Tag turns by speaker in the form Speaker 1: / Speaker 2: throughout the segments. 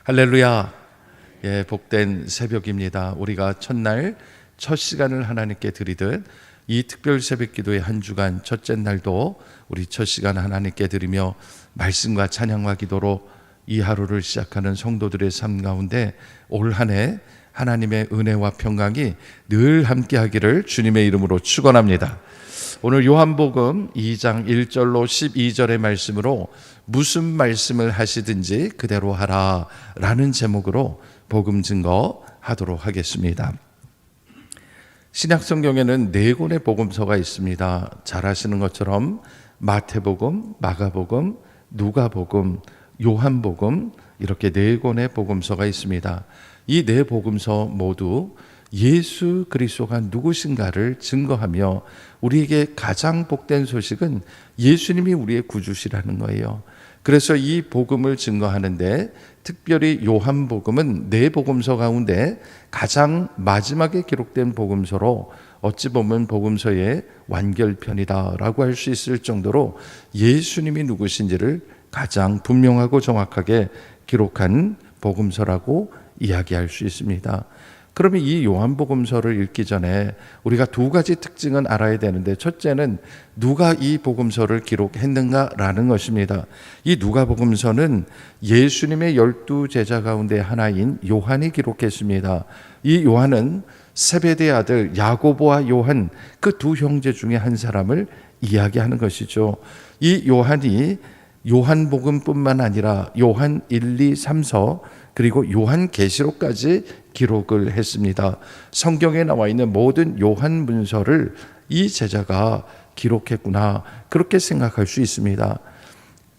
Speaker 1: 할렐루야. 예, 복된 새벽입니다. 우리가 첫날 첫 시간을 하나님께 드리듯 이 특별 새벽 기도의 한 주간 첫째 날도 우리 첫 시간 하나님께 드리며 말씀과 찬양과 기도로 이 하루를 시작하는 성도들의 삶 가운데 올 한 해 하나님의 은혜와 평강이 늘 함께 하기를 주님의 이름으로 축원합니다. 오늘 요한복음 2장 1절로 12절의 말씀으로 무슨 말씀을 하시든지 그대로 하라 라는 제목으로 복음 증거하도록 하겠습니다. 신약 성경에는 4권의 복음서가 있습니다. 잘 아시는 것처럼 마태복음, 마가복음, 누가복음, 요한복음 이렇게 4권의 복음서가 있습니다. 이 4복음서 모두 예수 그리스도가 누구신가를 증거하며 우리에게 가장 복된 소식은 예수님이 우리의 구주시라는 거예요. 그래서 이 복음을 증거하는데 특별히 요한복음은 4복음서 가운데 가장 마지막에 기록된 복음서로 어찌 보면 복음서의 완결편이다라고 할 수 있을 정도로 예수님이 누구신지를 가장 분명하고 정확하게 기록한 복음서라고 이야기할 수 있습니다. 그러면 이 요한복음서를 읽기 전에 우리가 2가지 특징은 알아야 되는데, 첫째는 누가 이 복음서를 기록했는가라는 것입니다. 이 누가복음서는 예수님의 12제자 가운데 하나인 요한이 기록했습니다. 이 요한은 세베대의 아들 야고보와 요한, 그 2 형제 중에 한 사람을 이야기하는 것이죠. 이 요한이 요한복음뿐만 아니라 요한 1, 2, 3서 그리고 요한계시록까지 기록을 했습니다. 성경에 나와 있는 모든 요한 문서를 이 제자가 기록했구나, 그렇게 생각할 수 있습니다.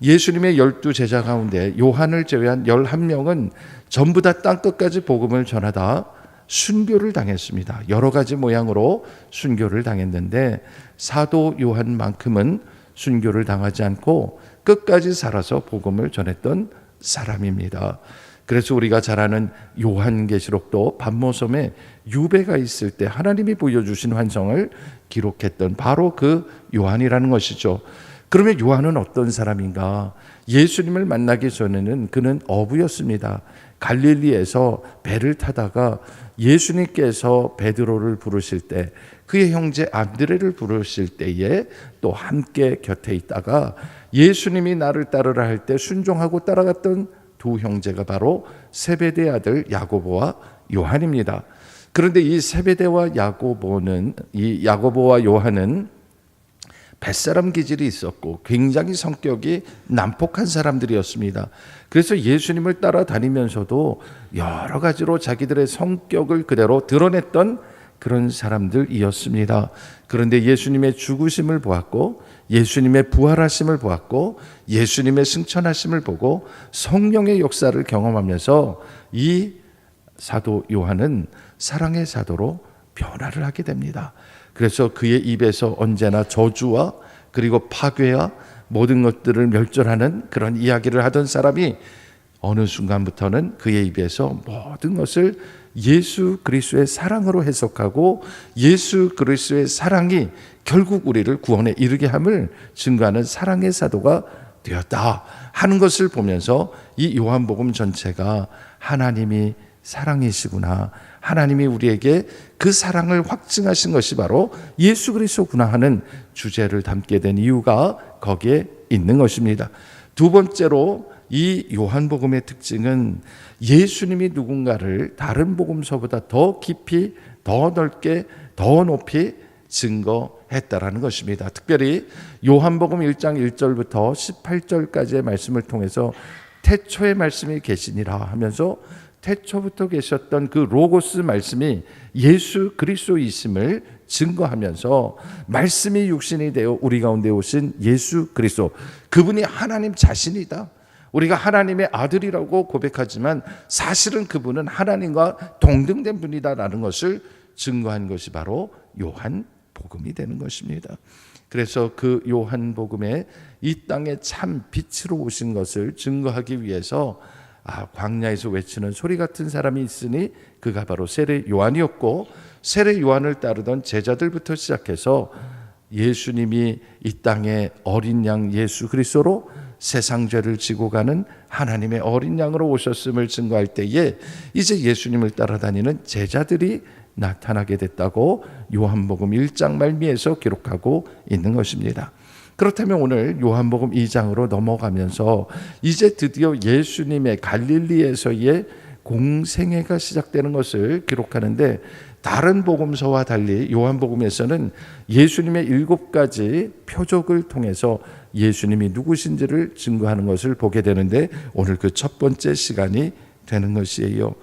Speaker 1: 예수님의 12제자 가운데 요한을 제외한 11명은 전부 다 땅끝까지 복음을 전하다 순교를 당했습니다. 여러 가지 모양으로 순교를 당했는데 사도 요한만큼은 순교를 당하지 않고 끝까지 살아서 복음을 전했던 사람입니다. 그래서 우리가 잘 아는 요한계시록도 반모섬에 유배가 있을 때 하나님이 보여주신 환상을 기록했던 바로 그 요한이라는 것이죠. 그러면 요한은 어떤 사람인가? 예수님을 만나기 전에는 그는 어부였습니다. 갈릴리에서 배를 타다가 예수님께서 베드로를 부르실 때, 그의 형제 안드레를 부르실 때에 또 함께 곁에 있다가 예수님이 나를 따르라 할 때 순종하고 따라갔던 2 형제가 바로 세베대의 아들 야고보와 요한입니다. 그런데 이 세베대와 야고보와 요한은 뱃사람 기질이 있었고 굉장히 성격이 난폭한 사람들이었습니다. 그래서 예수님을 따라다니면서도 여러 가지로 자기들의 성격을 그대로 드러냈던 그런 사람들이었습니다. 그런데 예수님의 죽으심을 보았고 예수님의 부활하심을 보았고 예수님의 승천하심을 보고 성령의 역사를 경험하면서 이 사도 요한은 사랑의 사도로 변화를 하게 됩니다. 그래서 그의 입에서 언제나 저주와 그리고 파괴와 모든 것들을 멸절하는 그런 이야기를 하던 사람이 어느 순간부터는 그의 입에서 모든 것을 예수 그리스도의 사랑으로 해석하고 예수 그리스도의 사랑이 결국 우리를 구원에 이르게 함을 증거하는 사랑의 사도가 되었다 하는 것을 보면서 이 요한복음 전체가 하나님이 사랑이시구나, 하나님이 우리에게 그 사랑을 확증하신 것이 바로 예수 그리스도구나 하는 주제를 담게 된 이유가 거기에 있는 것입니다. 2번째로 이 요한복음의 특징은 예수님이 누군가를 다른 복음서보다 더 깊이, 더 넓게, 더 높이 증거했다라는 것입니다. 특별히 요한복음 1장 1절부터 18절까지의 말씀을 통해서 태초의 말씀이 계시니라 하면서 태초부터 계셨던 그 로고스 말씀이 예수 그리스도이심을 증거하면서 말씀이 육신이 되어 우리 가운데 오신 예수 그리스도, 그분이 하나님 자신이다. 우리가 하나님의 아들이라고 고백하지만 사실은 그분은 하나님과 동등된 분이다라는 것을 증거한 것이 바로 요한복음이 되는 것입니다. 그래서 그 요한복음에 이 땅에 참 빛으로 오신 것을 증거하기 위해서 광야에서 외치는 소리 같은 사람이 있으니 그가 바로 세례 요한이었고, 세례 요한을 따르던 제자들부터 시작해서 예수님이 이 땅에 어린 양 예수 그리스도로 세상 죄를 지고 가는 하나님의 어린 양으로 오셨음을 증거할 때에 이제 예수님을 따라다니는 제자들이 나타나게 됐다고 요한복음 1장 말미에서 기록하고 있는 것입니다. 그렇다면 오늘 요한복음 2장으로 넘어가면서 이제 드디어 예수님의 갈릴리에서의 공생애가 시작되는 것을 기록하는데, 다른 복음서와 달리 요한복음에서는 예수님의 7가지 표적을 통해서 예수님이 누구신지를 증거하는 것을 보게 되는데, 오늘 그 첫 번째 시간이 되는 것이에요.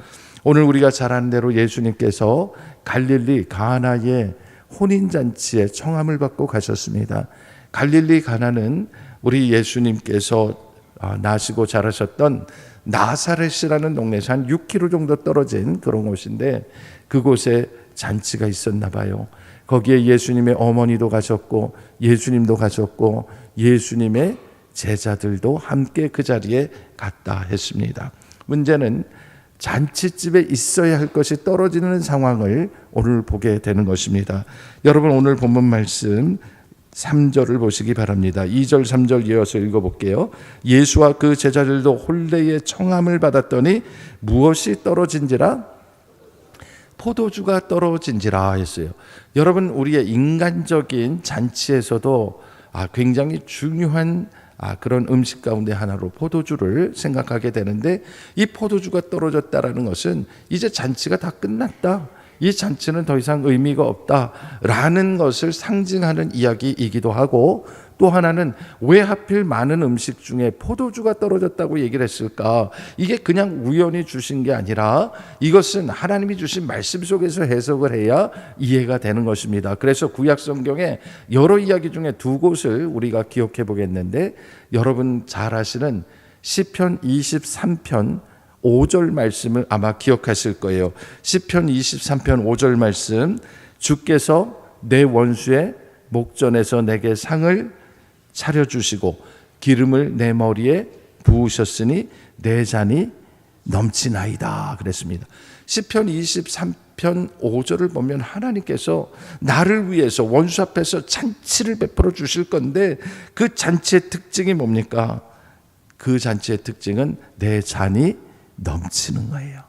Speaker 1: 오늘 우리가 잘 아는 대로 예수님께서 갈릴리 가나의 혼인잔치에 청함을 받고 가셨습니다. 갈릴리 가나는 우리 예수님께서 나시고 자라셨던 나사렛이라는 동네에서 한 6km 정도 떨어진 그런 곳인데, 그곳에 잔치가 있었나 봐요. 거기에 예수님의 어머니도 가셨고 예수님도 가셨고 예수님의 제자들도 함께 그 자리에 갔다 했습니다. 문제는 잔치집에 있어야 할 것이 떨어지는 상황을 오늘 보게 되는 것입니다. 여러분, 오늘 본문 말씀 3절을 보시기 바랍니다. 2절 3절 이어서 읽어볼게요. 예수와 그 제자들도 혼례의 청함을 받았더니 무엇이 떨어진지라? 포도주가 떨어진지라 했어요. 여러분, 우리의 인간적인 잔치에서도 굉장히 중요한 그런 음식 가운데 하나로 포도주를 생각하게 되는데, 이 포도주가 떨어졌다라는 것은 이제 잔치가 다 끝났다, 이 잔치는 더 이상 의미가 없다라는 것을 상징하는 이야기이기도 하고, 또 하나는 왜 하필 많은 음식 중에 포도주가 떨어졌다고 얘기를 했을까? 이게 그냥 우연히 주신 게 아니라 이것은 하나님이 주신 말씀 속에서 해석을 해야 이해가 되는 것입니다. 그래서 구약 성경에 여러 이야기 중에 2곳을 우리가 기억해 보겠는데, 여러분 잘 아시는 시편 23편 5절 말씀을 아마 기억하실 거예요. 시편 23편 5절 말씀, 주께서 내 원수의 목전에서 내게 상을 차려주시고 기름을 내 머리에 부으셨으니 내 잔이 넘치나이다 그랬습니다. 시편 23편 5절을 보면 하나님께서 나를 위해서 원수 앞에서 잔치를 베풀어 주실 건데, 그 잔치의 특징이 뭡니까? 그 잔치의 특징은 내 잔이 넘치는 거예요.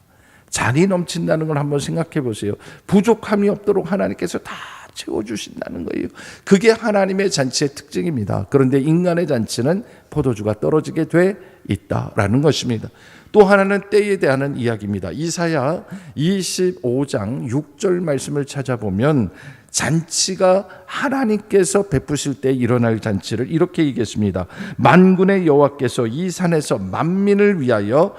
Speaker 1: 잔이 넘친다는 걸 한번 생각해 보세요. 부족함이 없도록 하나님께서 다 채워주신다는 거예요. 그게 하나님의 잔치의 특징입니다. 그런데 인간의 잔치는 포도주가 떨어지게 돼 있다라는 것입니다. 또 하나는 때에 대한 이야기입니다. 이사야 25장 6절 말씀을 찾아보면 잔치가 하나님께서 베푸실 때 일어날 잔치를 이렇게 얘기했습니다. 만군의 여호와께서 이 산에서 만민을 위하여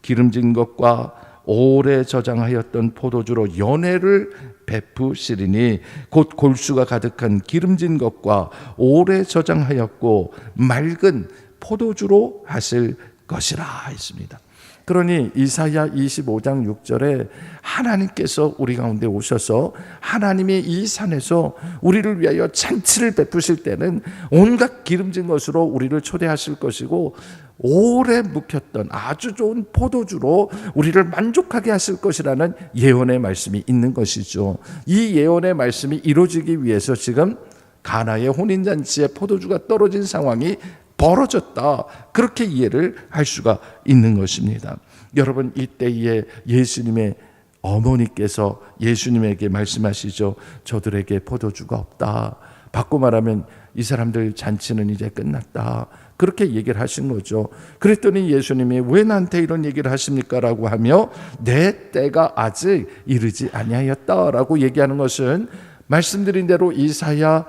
Speaker 1: 기름진 것과 오래 저장하였던 포도주로 연회를 베푸시리니 곧 골수가 가득한 기름진 것과 오래 저장하였고 맑은 포도주로 하실 것이라 했습니다. 그러니 이사야 25장 6절에 하나님께서 우리 가운데 오셔서 하나님이 이 산에서 우리를 위하여 잔치를 베푸실 때는 온갖 기름진 것으로 우리를 초대하실 것이고, 오래 묵혔던 아주 좋은 포도주로 우리를 만족하게 하실 것이라는 예언의 말씀이 있는 것이죠. 이 예언의 말씀이 이루어지기 위해서 지금 가나의 혼인잔치에 포도주가 떨어진 상황이 벌어졌다, 그렇게 이해를 할 수가 있는 것입니다. 여러분, 이때에 예수님의 어머니께서 예수님에게 말씀하시죠. 저들에게 포도주가 없다. 바꿔 말하면 이 사람들 잔치는 이제 끝났다, 그렇게 얘기를 하신 거죠. 그랬더니 예수님이 왜 나한테 이런 얘기를 하십니까? 라고 하며 내 때가 아직 이르지 아니하였다라고 얘기하는 것은 말씀드린 대로 이사야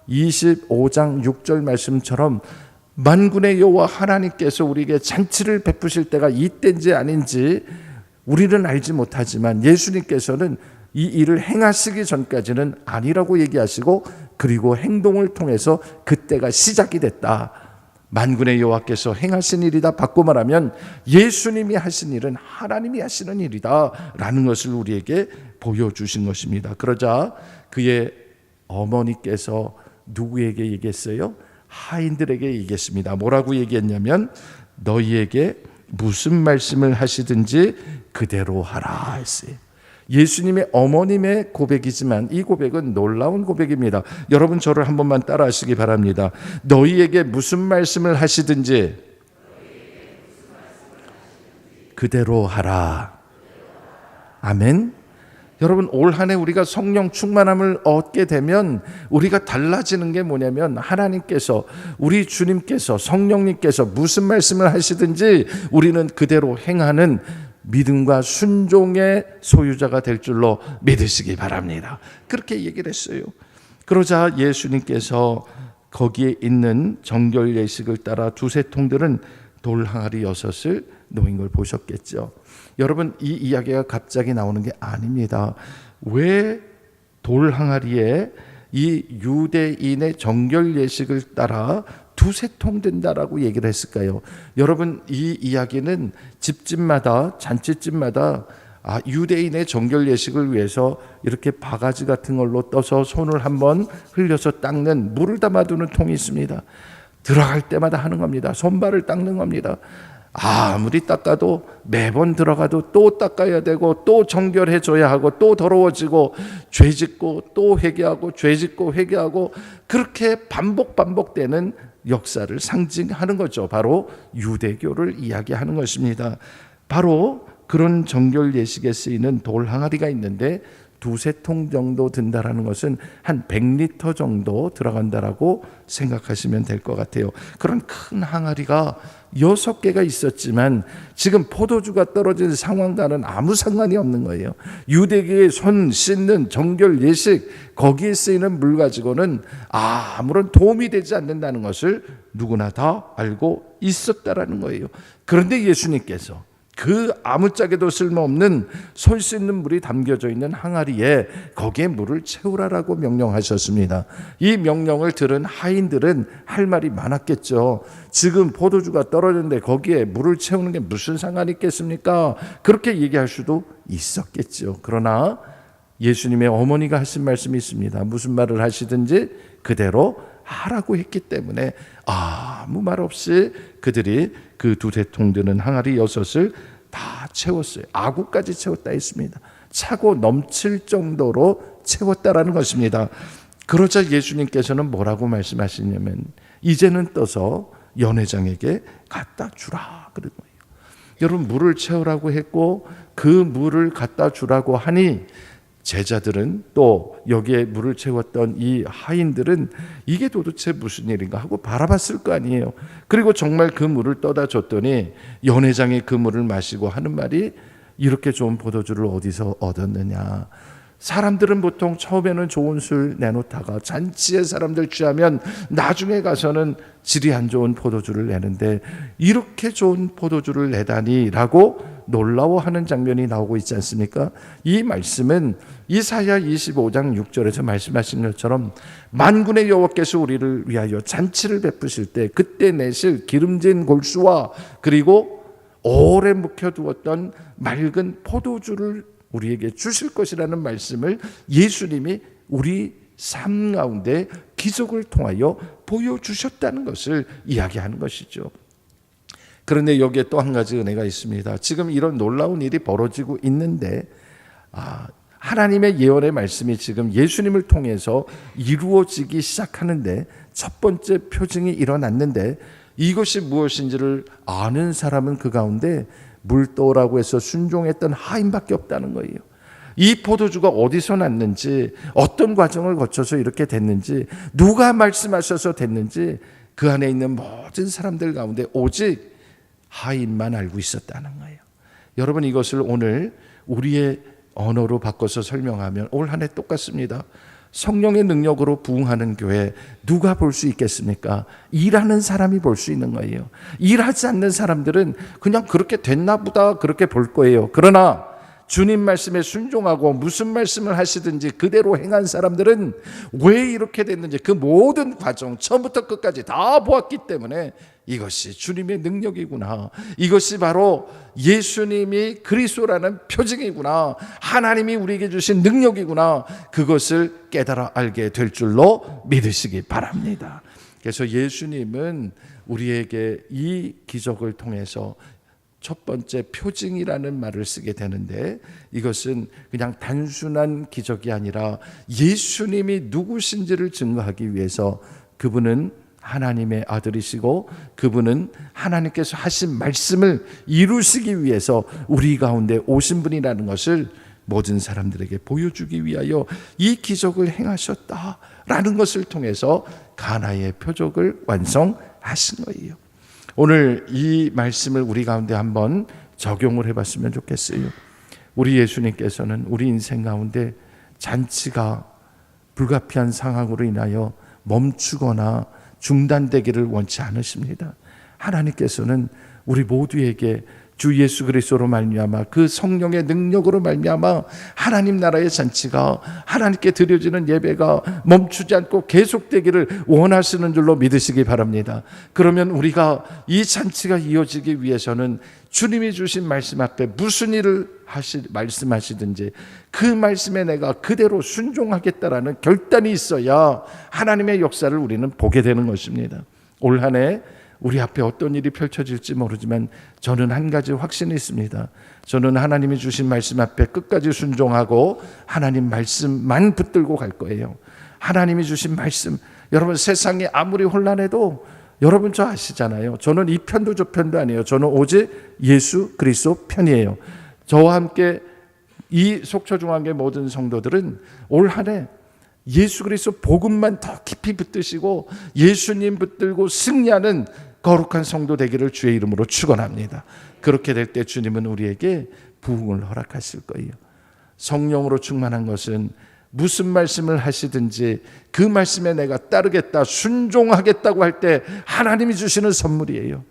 Speaker 1: 25장 6절 말씀처럼 만군의 여호와 하나님께서 우리에게 잔치를 베푸실 때가 이때인지 아닌지 우리는 알지 못하지만 예수님께서는 이 일을 행하시기 전까지는 아니라고 얘기하시고, 그리고 행동을 통해서 그때가 시작이 됐다. 만군의 여호와께서 행하신 일이다. 바꿔 말하면 예수님이 하신 일은 하나님이 하시는 일이다 라는 것을 우리에게 보여주신 것입니다. 그러자 그의 어머니께서 누구에게 얘기했어요? 하인들에게 얘기했습니다. 뭐라고 얘기했냐면 너희에게 무슨 말씀을 하시든지 그대로 하라 했어요. 예수님의 어머님의 고백이지만 이 고백은 놀라운 고백입니다. 여러분 저를 한 번만 따라 하시기 바랍니다. 너희에게 무슨 말씀을 하시든지 그대로 하라. 아멘. 여러분 올 한 해 우리가 성령 충만함을 얻게 되면 우리가 달라지는 게 뭐냐면 하나님께서, 우리 주님께서, 성령님께서 무슨 말씀을 하시든지 우리는 그대로 행하는 믿음과 순종의 소유자가 될 줄로 믿으시기 바랍니다. 그렇게 얘기를 했어요. 그러자 예수님께서 거기에 있는 정결 예식을 따라 두세 통들은 돌 항아리 6을 놓인 걸 보셨겠죠. 여러분 이 이야기가 갑자기 나오는 게 아닙니다. 왜 돌 항아리에 이 유대인의 정결 예식을 따라 두세 통 든다라고 얘기를 했을까요? 여러분 이 이야기는 집집마다, 잔치집마다 유대인의 정결 예식을 위해서 이렇게 바가지 같은 걸로 떠서 손을 한번 흘려서 닦는, 물을 담아두는 통이 있습니다. 들어갈 때마다 하는 겁니다. 손발을 닦는 겁니다. 아무리 닦아도 매번 들어가도 또 닦아야 되고 또 정결해줘야 하고 또 더러워지고 죄짓고 또 회개하고 죄짓고 회개하고, 그렇게 반복되는 역사를 상징하는 거죠. 바로 유대교를 이야기하는 것입니다. 바로 그런 정결 예식에 쓰이는 돌 항아리가 있는데 두세 통 정도 든다라는 것은 한 100리터 정도 들어간다라고 생각하시면 될 것 같아요. 그런 큰 항아리가 6개가 있었지만 지금 포도주가 떨어진 상황과는 아무 상관이 없는 거예요. 유대교의 손 씻는 정결 예식, 거기에 쓰이는 물 가지고는 아무런 도움이 되지 않는다는 것을 누구나 다 알고 있었다라는 거예요. 그런데 예수님께서 그 아무짝에도 쓸모없는 손 씻는 물이 담겨져 있는 항아리에 거기에 물을 채우라라고 명령하셨습니다. 이 명령을 들은 하인들은 할 말이 많았겠죠. 지금 포도주가 떨어졌는데 거기에 물을 채우는 게 무슨 상관이 있겠습니까? 그렇게 얘기할 수도 있었겠죠. 그러나 예수님의 어머니가 하신 말씀이 있습니다. 무슨 말을 하시든지 그대로 하라고 했기 때문에 아무 말 없이 그들이 그 두세 통 드는 항아리 6을 다 채웠어요. 아구까지 채웠다 했습니다. 차고 넘칠 정도로 채웠다라는 것입니다. 그러자 예수님께서는 뭐라고 말씀하시냐면 이제는 떠서 연회장에게 갖다 주라 그런 거예요. 여러분 물을 채우라고 했고 그 물을 갖다 주라고 하니 제자들은 또 여기에 물을 채웠던 이 하인들은 이게 도대체 무슨 일인가 하고 바라봤을 거 아니에요. 그리고 정말 그 물을 떠다 줬더니 연회장이 그 물을 마시고 하는 말이 이렇게 좋은 포도주를 어디서 얻었느냐. 사람들은 보통 처음에는 좋은 술 내놓다가 잔치에 사람들 취하면 나중에 가서는 질이 안 좋은 포도주를 내는데 이렇게 좋은 포도주를 내다니라고 놀라워하는 장면이 나오고 있지 않습니까? 이 말씀은 이사야 25장 6절에서 말씀하신 것처럼 만군의 여호와께서 우리를 위하여 잔치를 베푸실 때 그때 내실 기름진 골수와 그리고 오래 묵혀두었던 맑은 포도주를 우리에게 주실 것이라는 말씀을 예수님이 우리 삶 가운데 기적을 통하여 보여주셨다는 것을 이야기하는 것이죠. 그런데 여기에 또 한 가지 은혜가 있습니다. 지금 이런 놀라운 일이 벌어지고 있는데 하나님의 예언의 말씀이 지금 예수님을 통해서 이루어지기 시작하는데 첫 번째 표징이 일어났는데 이것이 무엇인지를 아는 사람은 그 가운데 물도라고 해서 순종했던 하인밖에 없다는 거예요. 이 포도주가 어디서 났는지, 어떤 과정을 거쳐서 이렇게 됐는지, 누가 말씀하셔서 됐는지 그 안에 있는 모든 사람들 가운데 오직 하인만 알고 있었다는 거예요. 여러분 이것을 오늘 우리의 언어로 바꿔서 설명하면 올 한 해 똑같습니다. 성령의 능력으로 부흥하는 교회 누가 볼 수 있겠습니까? 일하는 사람이 볼 수 있는 거예요. 일하지 않는 사람들은 그냥 그렇게 됐나 보다 그렇게 볼 거예요. 그러나 주님 말씀에 순종하고 무슨 말씀을 하시든지 그대로 행한 사람들은 왜 이렇게 됐는지 그 모든 과정 처음부터 끝까지 다 보았기 때문에 이것이 주님의 능력이구나, 이것이 바로 예수님이 그리스도라는 표징이구나, 하나님이 우리에게 주신 능력이구나, 그것을 깨달아 알게 될 줄로 믿으시기 바랍니다. 그래서 예수님은 우리에게 이 기적을 통해서 첫 번째 표징이라는 말을 쓰게 되는데, 이것은 그냥 단순한 기적이 아니라 예수님이 누구신지를 증거하기 위해서 그분은 하나님의 아들이시고 그분은 하나님께서 하신 말씀을 이루시기 위해서 우리 가운데 오신 분이라는 것을 모든 사람들에게 보여주기 위하여 이 기적을 행하셨다라는 것을 통해서 가나의 표적을 완성하신 거예요. 오늘 이 말씀을 우리 가운데 한번 적용을 해봤으면 좋겠어요. 우리 예수님께서는 우리 인생 가운데 잔치가 불가피한 상황으로 인하여 멈추거나 중단되기를 원치 않으십니다. 하나님께서는 우리 모두에게 주 예수 그리스도로 말미암아 그 성령의 능력으로 말미암아 하나님 나라의 잔치가, 하나님께 드려지는 예배가 멈추지 않고 계속되기를 원하시는 줄로 믿으시기 바랍니다. 그러면 우리가 이 잔치가 이어지기 위해서는 주님이 주신 말씀 앞에 무슨 일을 말씀하시든지 그 말씀에 내가 그대로 순종하겠다라는 결단이 있어야 하나님의 역사를 우리는 보게 되는 것입니다. 올 한 해 우리 앞에 어떤 일이 펼쳐질지 모르지만 저는 한 가지 확신이 있습니다. 저는 하나님이 주신 말씀 앞에 끝까지 순종하고 하나님 말씀만 붙들고 갈 거예요. 하나님이 주신 말씀, 여러분 세상이 아무리 혼란해도 여러분 저 아시잖아요. 저는 이 편도 저 편도 아니에요. 저는 오직 예수 그리스도 편이에요. 저와 함께 이 속초중앙교회 모든 성도들은 올 한 해 예수 그리스도 복음만 더 깊이 붙드시고 예수님 붙들고 승리하는 거룩한 성도 되기를 주의 이름으로 축원합니다. 그렇게 될 때 주님은 우리에게 부흥을 허락하실 거예요. 성령으로 충만한 것은 무슨 말씀을 하시든지 그 말씀에 내가 따르겠다, 순종하겠다고 할 때 하나님이 주시는 선물이에요.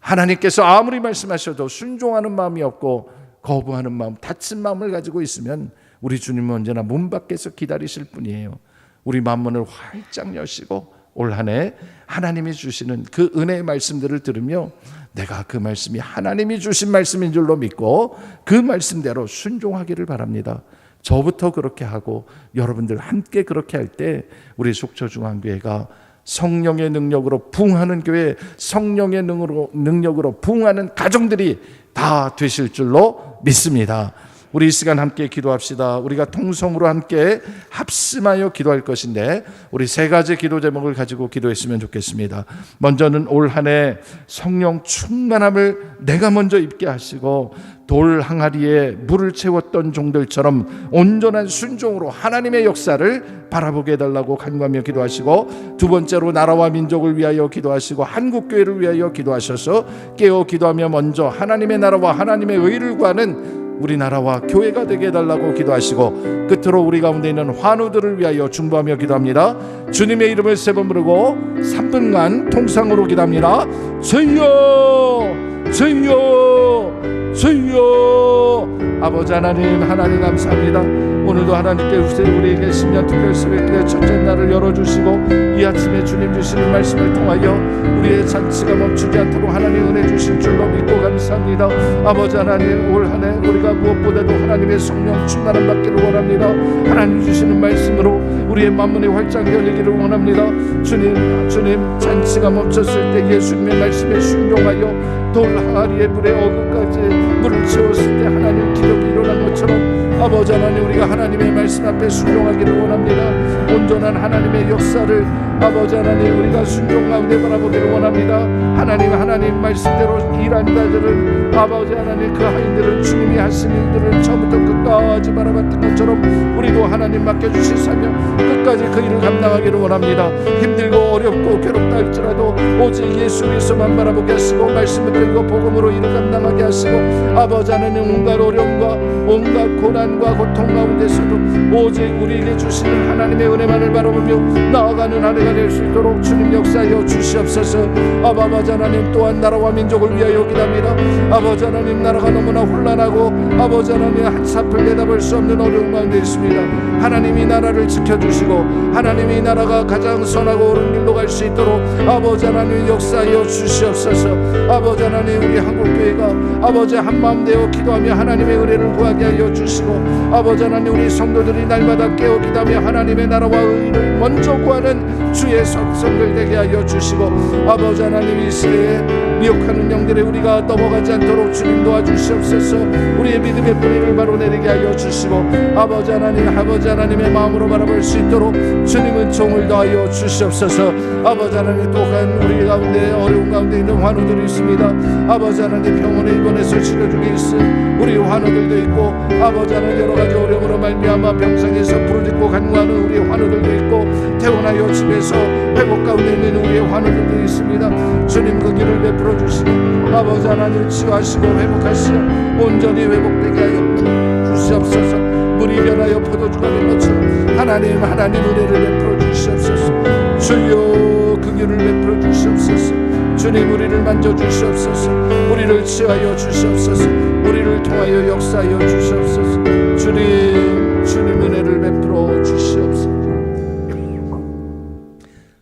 Speaker 1: 하나님께서 아무리 말씀하셔도 순종하는 마음이 없고 거부하는 마음, 닫힌 마음을 가지고 있으면 우리 주님은 언제나 문 밖에서 기다리실 뿐이에요. 우리 만문을 활짝 여시고 올 한 해 하나님이 주시는 그 은혜의 말씀들을 들으며 내가 그 말씀이 하나님이 주신 말씀인 줄로 믿고 그 말씀대로 순종하기를 바랍니다. 저부터 그렇게 하고 여러분들 함께 그렇게 할 때 우리 속초중앙교회가 성령의 능력으로 부흥하는 교회, 성령의 능력으로 부흥하는 가정들이 다 되실 줄로 믿습니다. 우리 이 시간 함께 기도합시다. 우리가 통성으로 함께 합심하여 기도할 것인데 우리 세 가지 기도 제목을 가지고 기도했으면 좋겠습니다. 먼저는 올 한 해 성령 충만함을 내가 먼저 입게 하시고 돌 항아리에 물을 채웠던 종들처럼 온전한 순종으로 하나님의 역사를 바라보게 해달라고 간구하며 기도하시고, 두 번째로 나라와 민족을 위하여 기도하시고 한국교회를 위하여 기도하셔서 깨어 기도하며 먼저 하나님의 나라와 하나님의 의를 구하는 우리나라와 교회가 되게 해달라고 기도하시고, 끝으로 우리 가운데 있는 환우들을 위하여 중보하며 기도합니다. 주님의 이름을 세 번 부르고 3분간 통성으로 기도합니다. 주여 주여 주여. 아버지 하나님, 하나님 감사합니다. 오늘도 하나님께서 우리에게 신년 특별 새벽기도의 첫째 날을 열어주시고 이 아침에 주님 주시는 말씀을 통하여 우리의 잔치가 멈추지 않도록 하나님 은혜 주실 줄로 믿고 감사합니다. 아버지 하나님, 올 한 해 우리가 무엇보다도 하나님의 성령 충만함 받기를 원합니다. 하나님 주시는 말씀으로 우리의 만문이 활짝 열리기를 원합니다. 주님 잔치가 멈췄을 때 예수님의 말씀에 순종하여 돌 항아리에 불에 어긋까지 물을 채웠을 때 하나님 기적이 일어난 것처럼 아버지 하나님, 우리가 하나님의 말씀 앞에 순종하기를 원합니다. 온전한 하나님의 역사를 아버지 하나님 우리가 순종 가운데 바라보기를 원합니다. 하나님 말씀대로 일한 자들은 아버지 하나님 그 하인들은 주님이 하신 일들을 처음부터 끝까지 바라봤던 것처럼 우리도 하나님 맡겨주실 사명 끝까지 그 일을 감당하기를 원합니다. 힘들고 어렵고 괴롭다 할지라도 오직 예수 그리스도만 바라보게 하시고 말씀을 들고 복음으로 일을 감당하게 하시고 아버지 하나님 온갖 어려움과 온갖 고난과 고통 가운데서도 오직 우리에게 주시는 하나님의 은혜만을 바라보며 나아가는 한 해가 될 수 있도록 주님 역사하여 주시옵소서. 아버지 하나님, 또한 나라와 민족을 위하여 기도합니다. 아버지 하나님, 나라가 너무나 혼란하고 아버지 하나님 한사풀 내다볼 수 없는 어려움 가운데 있습니다. 하나님이 나라를 지켜주시고 하나님이 나라가 가장 선하고 옳은 길로 갈 수 있도록 아버지 하나님 역사하여 주시옵소서. 아버지 하나님, 우리 한국교회가 아버지 한마음 되어 기도하며 하나님의 은혜를 구하게 하여 주시고 아버지 하나님, 우리 성도들이 날마다 깨어 기도하며 하나님의 나라와 의를 먼저 구하는 주의 성들 되게 하여 주시고, 아버지 하나님, 이 시대에 미혹하는 영들에 우리가 넘어가지 않도록 주님 도와주시옵소서. 우리의 믿음의 뿌리를 바로 내리게 하여 주시고, 아버지 하나님의 마음으로 바라볼 수 있도록 주님은 종을 더하여 주시옵소서. 아버지 하나님, 또한 우리 가운데 어려운 가운데 있는 환우들이 있습니다. 아버지 하나님, 병원에 입원해서 치료 중에 있은 우리 환우들도 있고, 아버지 하나님, 여러 가지 어려움으로 말미암아 병상에서 부르짖고 간구하는 우리 환우들도 있고, 퇴원하여 집에서 회복 가운데 있는 우리의 환우들도 있습니다. 주님 그 길을 베풀어 주시고, 아버지 하나님, 치유하시고 회복하시어 온전히 회복되게 하여 주시옵소서. 물이 변하여 포도주가 된 것처럼 하나님 은혜를 베풀어 주시옵소서. 주여 그 길을 베풀어 주시옵소서. 주님 우리를 만져 주시옵소서. 우리를 치유하여 주시옵소서. 우리를 통하여 역사하여 주시옵소서. 주님 은혜를 베풀어 주시옵소서.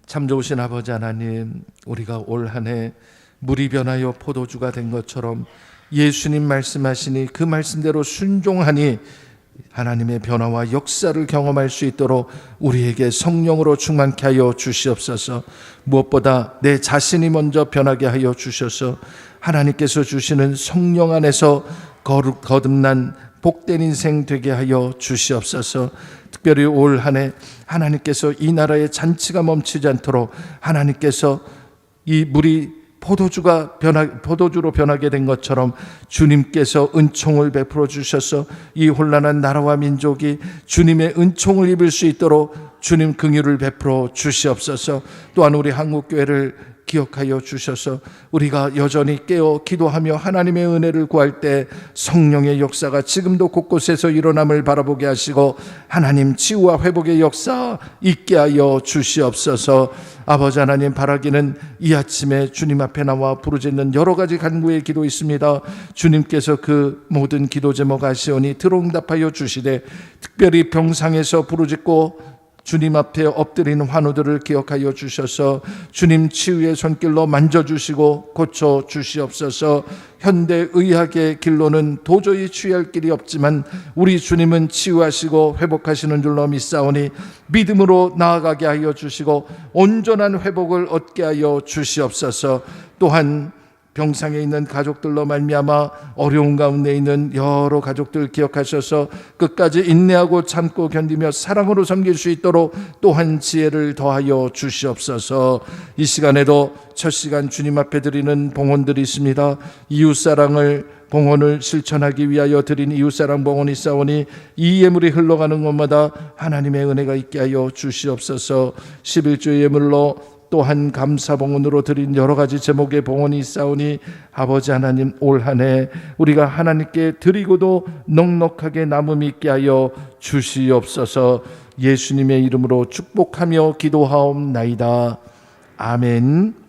Speaker 1: 참 좋으신 아버지 하나님, 우리가 올 한 해 물이 변하여 포도주가 된 것처럼 예수님 말씀하시니 그 말씀대로 순종하니 하나님의 변화와 역사를 경험할 수 있도록 우리에게 성령으로 충만케 하여 주시옵소서. 무엇보다 내 자신이 먼저 변하게 하여 주셔서 하나님께서 주시는 성령 안에서 거듭난 복된 인생 되게 하여 주시옵소서. 특별히 올 한 해 하나님께서 이 나라의 잔치가 멈추지 않도록 하나님께서 이 물이 포도주로 변하게 된 것처럼 주님께서 은총을 베풀어 주셔서 이 혼란한 나라와 민족이 주님의 은총을 입을 수 있도록 주님 긍휼을 베풀어 주시옵소서. 또한 우리 한국교회를 기억하여 주셔서 우리가 여전히 깨어 기도하며 하나님의 은혜를 구할 때 성령의 역사가 지금도 곳곳에서 일어남을 바라보게 하시고 하나님 치유와 회복의 역사 있게 하여 주시옵소서. 아버지 하나님, 바라기는 이 아침에 주님 앞에 나와 부르짖는 여러 가지 간구의 기도 있습니다. 주님께서 그 모든 기도 제목 아시오니 들어응답하여 주시되, 특별히 병상에서 부르짖고 주님 앞에 엎드리는 환우들을 기억하여 주셔서 주님 치유의 손길로 만져주시고 고쳐주시옵소서. 현대의학의 길로는 도저히 취할 길이 없지만 우리 주님은 치유하시고 회복하시는 줄로 믿사오니 믿음으로 나아가게 하여 주시고 온전한 회복을 얻게 하여 주시옵소서. 또한 병상에 있는 가족들로 말미암아 어려운 가운데 있는 여러 가족들 기억하셔서 끝까지 인내하고 참고 견디며 사랑으로 섬길 수 있도록 또한 지혜를 더하여 주시옵소서. 이 시간에도 첫 시간 주님 앞에 드리는 봉헌들이 있습니다. 이웃사랑을 봉헌을 실천하기 위하여 드린 이웃사랑 봉헌이 있사오니 이 예물이 흘러가는 곳마다 하나님의 은혜가 있게 하여 주시옵소서. 11조 예물로 또한 감사봉헌으로 드린 여러 가지 제목의 봉헌이 있사오니 아버지 하나님, 올 한 해 우리가 하나님께 드리고도 넉넉하게 남음이 있게 하여 주시옵소서. 예수님의 이름으로 축복하며 기도하옵나이다. 아멘.